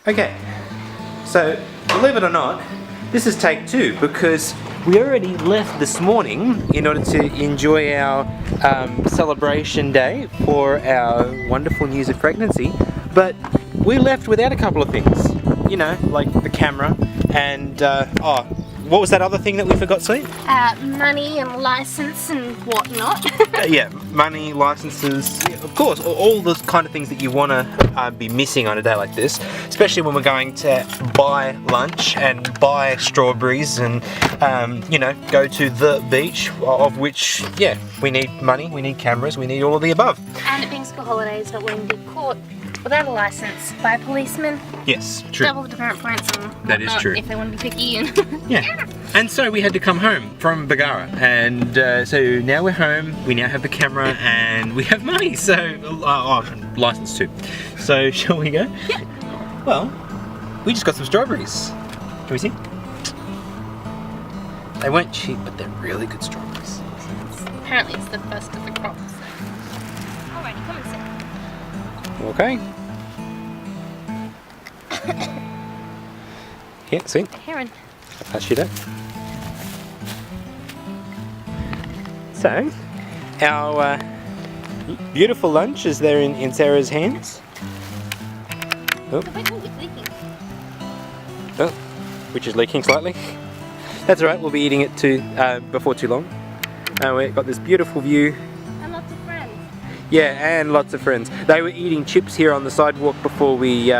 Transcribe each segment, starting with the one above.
Okay, so believe it or not, this is take 2 because we already left this morning in order to enjoy our celebration day for our wonderful news of pregnancy, but we left without a couple of things, you know, like the camera and, what was that other thing that we forgot, Sweet? Money and license and whatnot. Yeah, money, licenses, yeah, of course, all those kind of things that you want to be missing on a day like this, especially when we're going to buy lunch and buy strawberries and, you know, go to the beach, of which, yeah, we need money, we need cameras, we need all of the above. And it being school holidays, but when you get caught without a license by a policeman, Yes, true. double the demerit points and whatnot, That is true. if they want to be picky. And Yeah, and so we had to come home from Bargara, and so now we're home, we now have the camera, and we have money, so, license too. So, shall we go? Yeah. Well, we just got some strawberries. Can we see? They weren't cheap, but they're really good strawberries. apparently it's the first of the crop. So. Alrighty, come and sit. Okay. Yeah, see? A heron. I'll pass you that. So, our beautiful lunch is there in Sarah's hands. Oh. Wait, oh, it's leaking. Oh, which is leaking slightly. That's alright, we'll be eating it too before too long. We've got this beautiful view. And lots of friends. Yeah, and lots of friends. They were eating chips here on the sidewalk before we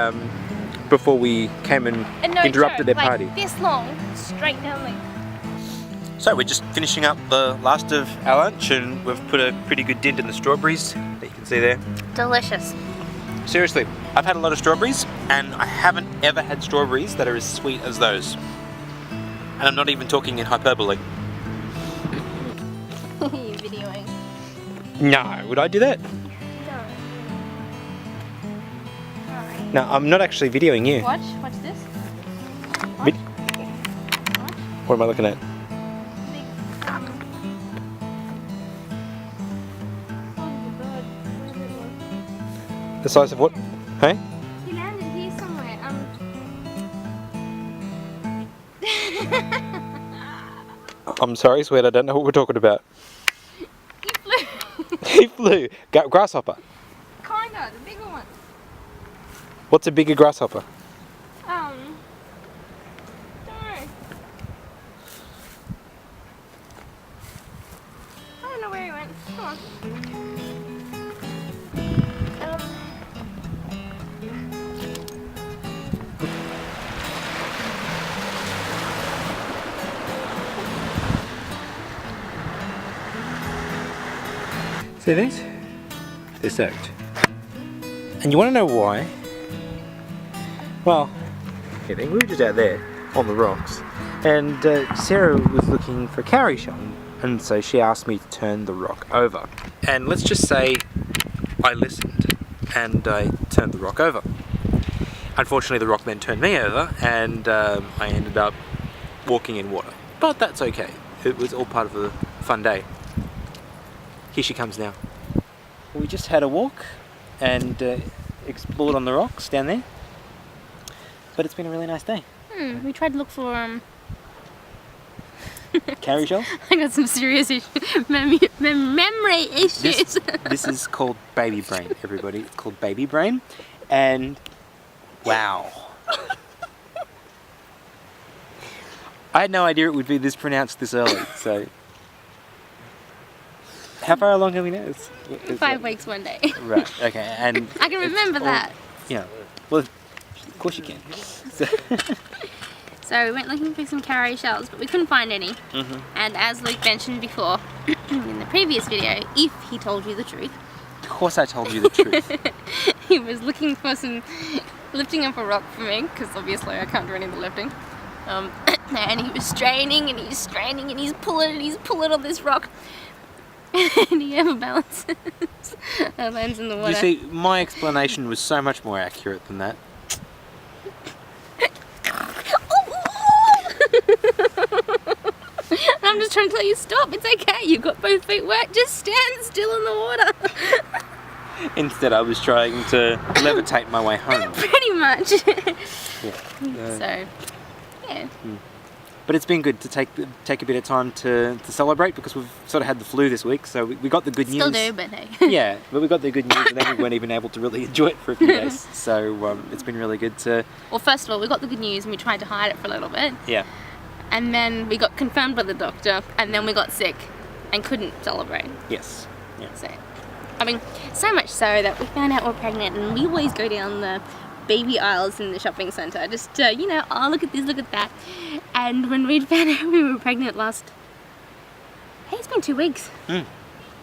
came and And no interrupted joke, their party. Like this long, straight down the... So we're just finishing up the last of our lunch, and we've put a pretty good dent in the strawberries that you can see there. Delicious. Seriously, I've had a lot of strawberries, and I haven't ever had strawberries that are as sweet as those. And I'm not even talking in hyperbole. You're videoing. No, would I do that? No. Alright. No, I'm not actually videoing you. Watch this. Vid- Watch. What am I looking at? Big, oh, the bird. Wherever it was. The size of what? Hey? He landed here somewhere. I'm sorry, sweet, I don't know what we're talking about. He flew. He flew. Grasshopper. Kinda, the bigger one. What's a bigger grasshopper? Don't know. I don't know where he went. Come on. See these? They're soaked. And you want to know why? Well, we were just out there on the rocks, and Sarah was looking for a cowrie shell, and so she asked me to turn the rock over. And let's just say I listened, and I turned the rock over. Unfortunately, the rock then turned me over, and I ended up walking in water. But that's okay. It was all part of a fun day. Here she comes now. We just had a walk and explored on the rocks down there. But it's been a really nice day. We tried to look for Cowrie shells? I got some serious issues. Memory issues. This is called baby brain, everybody. It's called baby brain. And wow. I had no idea it would be this pronounced this early, so. How far along have we now? 5 weeks, 1 day. Right, okay, and I can remember that. Yeah, well, of course you can. So we went looking for some cowrie shells, but we couldn't find any. And as Luke mentioned before, in the previous video, if he told you the truth. Of course I told you the truth. He was looking for some, lifting up a rock for me, because obviously I can't do any of the lifting. And he was straining and he's straining and he's pulling on this rock. And he ever balances and lands in the water. You see, my explanation was so much more accurate than that. I'm just trying to tell you, stop, it's okay, you've got both feet wet, just stand still in the water. Instead, I was trying to levitate my way home. Pretty much. Yeah. So, yeah. But it's been good to take a bit of time to celebrate because we've sort of had the flu this week, so we got the good news. Still do, but hey. Yeah, but we got the good news and then we weren't even able to really enjoy it for a few days. So it's been really good to... Well, first of all, we got the good news and we tried to hide it for a little bit. Yeah. And then we got confirmed by the doctor, and then we got sick and couldn't celebrate. Yes. Yeah. So, I mean, so much so that we found out we're pregnant, and we always go down the baby aisles in the shopping centre, just oh, look at this, look at that. And when we found out we were pregnant hey, it's been 2 weeks.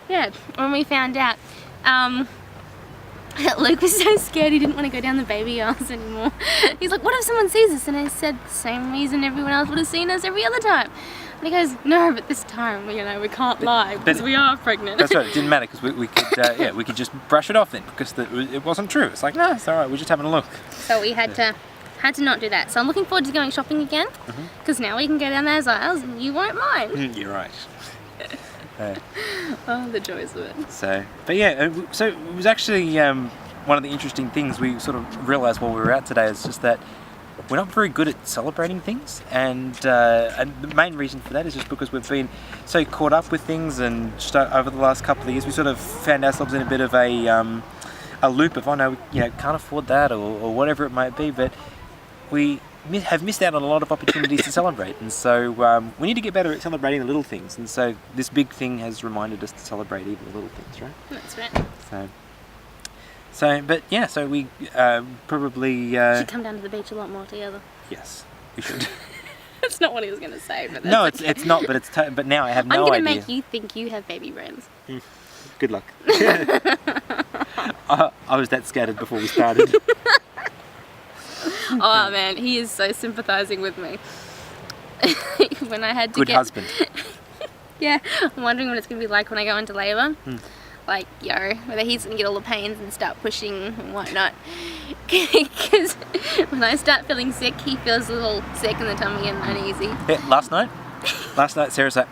Yeah, when we found out, Luke was so scared he didn't want to go down the baby aisles anymore. He's like, what if someone sees us? And I said, the same reason everyone else would have seen us every other time. And he goes, no, but this time, we can't lie because we are pregnant. That's right, it didn't matter because we could we could just brush it off then because it wasn't true. It's like, no, it's alright, we're just having a look. So we had to not do that. So I'm looking forward to going shopping again because now we can go down those aisles and you won't mind. You're right. Oh, the joys of it. So it was actually one of the interesting things we sort of realised while we were out today is just that we're not very good at celebrating things, and the main reason for that is just because we've been so caught up with things, and just over the last couple of years we sort of found ourselves in a bit of a loop of, oh no, can't afford that or whatever it might be, but we have missed out on a lot of opportunities to celebrate, and so we need to get better at celebrating the little things, and so this big thing has reminded us to celebrate even the little things, right? That's right. So we probably... should come down to the beach a lot more together. Yes, we should. That's not what he was going to say, but that's no, okay. it's not, but but now I have no idea. I'm going to make you think you have baby brains. Good luck. I was that scattered before we started. Oh man, he is so sympathising with me. When I had to Good husband. Yeah, I'm wondering what it's going to be like when I go into labour. Like, whether he's going to get all the pains and start pushing and whatnot. Because when I start feeling sick, he feels a little sick in the tummy and uneasy. Yeah, last night Sarah's like,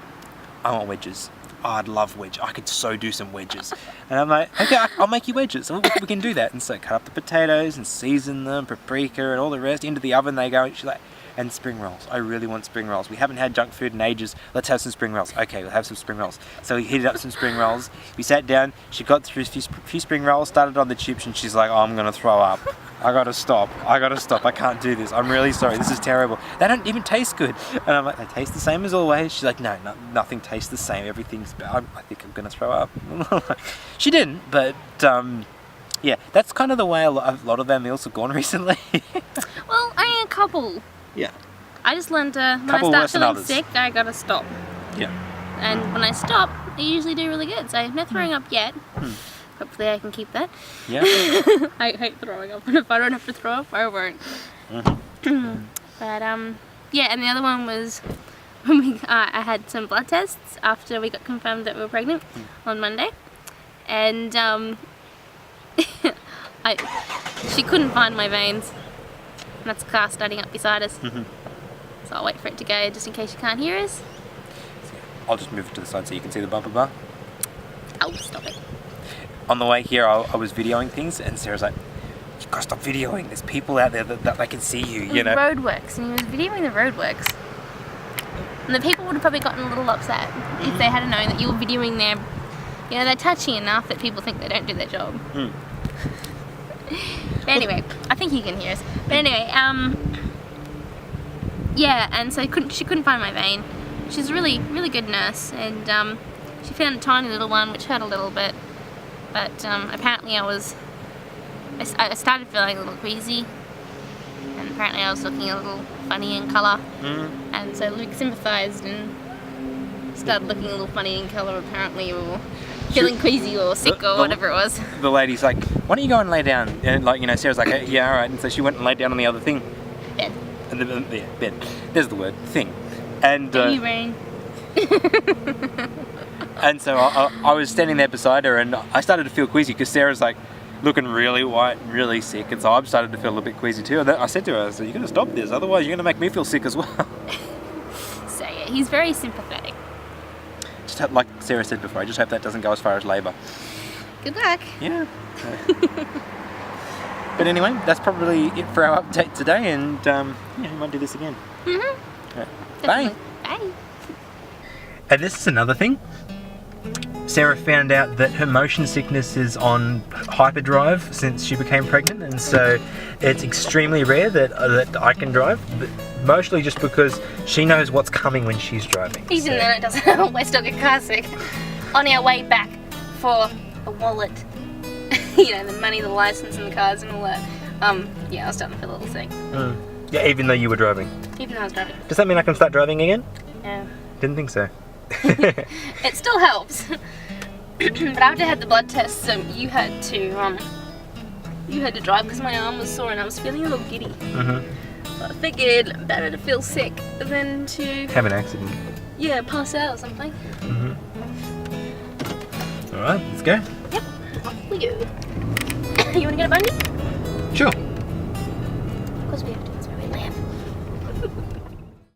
I want wedges. Oh, I'd love wedges. I could so do some wedges. And I'm like, okay, I'll make you wedges. We can do that. And so cut up the potatoes and season them, paprika and all the rest. Into the oven they go. And she's like, and spring rolls. I really want spring rolls. We haven't had junk food in ages. Let's have some spring rolls. Okay, we'll have some spring rolls. So we heated up some spring rolls. We sat down. She got through a few spring rolls, started on the chips, and she's like, oh, I'm going to throw up. I gotta stop. I can't do this. I'm really sorry. This is terrible. They don't even taste good. And I'm like, they taste the same as always. She's like, no, nothing tastes the same. Everything's bad. I think I'm gonna throw up. She didn't, but yeah, that's kind of the way a lot of our meals have gone recently. Well, only a couple. Yeah. I just learned when Couple I worse than start feeling others. sick, I gotta stop. Yeah. And when I stop, I usually do really good. So no throwing up yet. Hopefully I can keep that. Yeah. I hate throwing up, and if I don't have to throw up, I won't. But yeah, and the other one was when I had some blood tests after we got confirmed that we were pregnant on Monday, and she couldn't find my veins, and that's a car starting up beside us. So I'll wait for it to go just in case you can't hear us. I'll just move it to the side so you can see the bumper bar. Oh, stop it. On the way here, I was videoing things, and Sarah's like, you gotta stop videoing. There's people out there that they can see you, you know. Roadworks, and he was videoing the roadworks. And the people would have probably gotten a little upset if they had known that you were videoing their... they're touchy enough that people think they don't do their job. But anyway, I think you can hear us. But anyway, yeah, and so she couldn't find my vein. She's a really, really good nurse, and she found a tiny little one which hurt a little bit. But apparently I started feeling a little queasy, and apparently I was looking a little funny in colour. And so Luke sympathised and started looking a little funny in colour apparently, or feeling queasy or sick or whatever it was. The lady's like, why don't you go and lay down? And Sarah's like, yeah, alright. And so she went and laid down on the other thing. Bed. And yeah, bed. There's the word, thing. And Baby brain. and so I was standing there beside her, and I started to feel queasy because Sarah's like looking really white, really sick, and so I started to feel a bit queasy too. And then I said to her, I said, you're going to stop this, otherwise you're going to make me feel sick as well. So yeah, he's very sympathetic. Just like Sarah said before, I just hope that doesn't go as far as labour. Good luck. Yeah. But anyway, that's probably it for our update today, and yeah, we might do this again. Mm-hmm. Bye. Bye. And this is another thing. Sarah found out that her motion sickness is on hyperdrive since she became pregnant, and so it's extremely rare that I can drive, but mostly just because she knows what's coming when she's driving. Even then it doesn't. We're stuck at car sick. On our way back for a wallet. You know, the money, the license and the cards and all that. Yeah, I was starting to feel a little sick. Yeah, even though you were driving. Even though I was driving. Does that mean I can start driving again? Yeah. Didn't think so. It still helps. But after I had the blood test, you had to drive because my arm was sore and I was feeling a little giddy. So I figured better to feel sick than to Have an accident. pass out or something. Alright, let's go. Yep, off we go. You want to get a bungee? Sure. Of course we have to, that's where we live.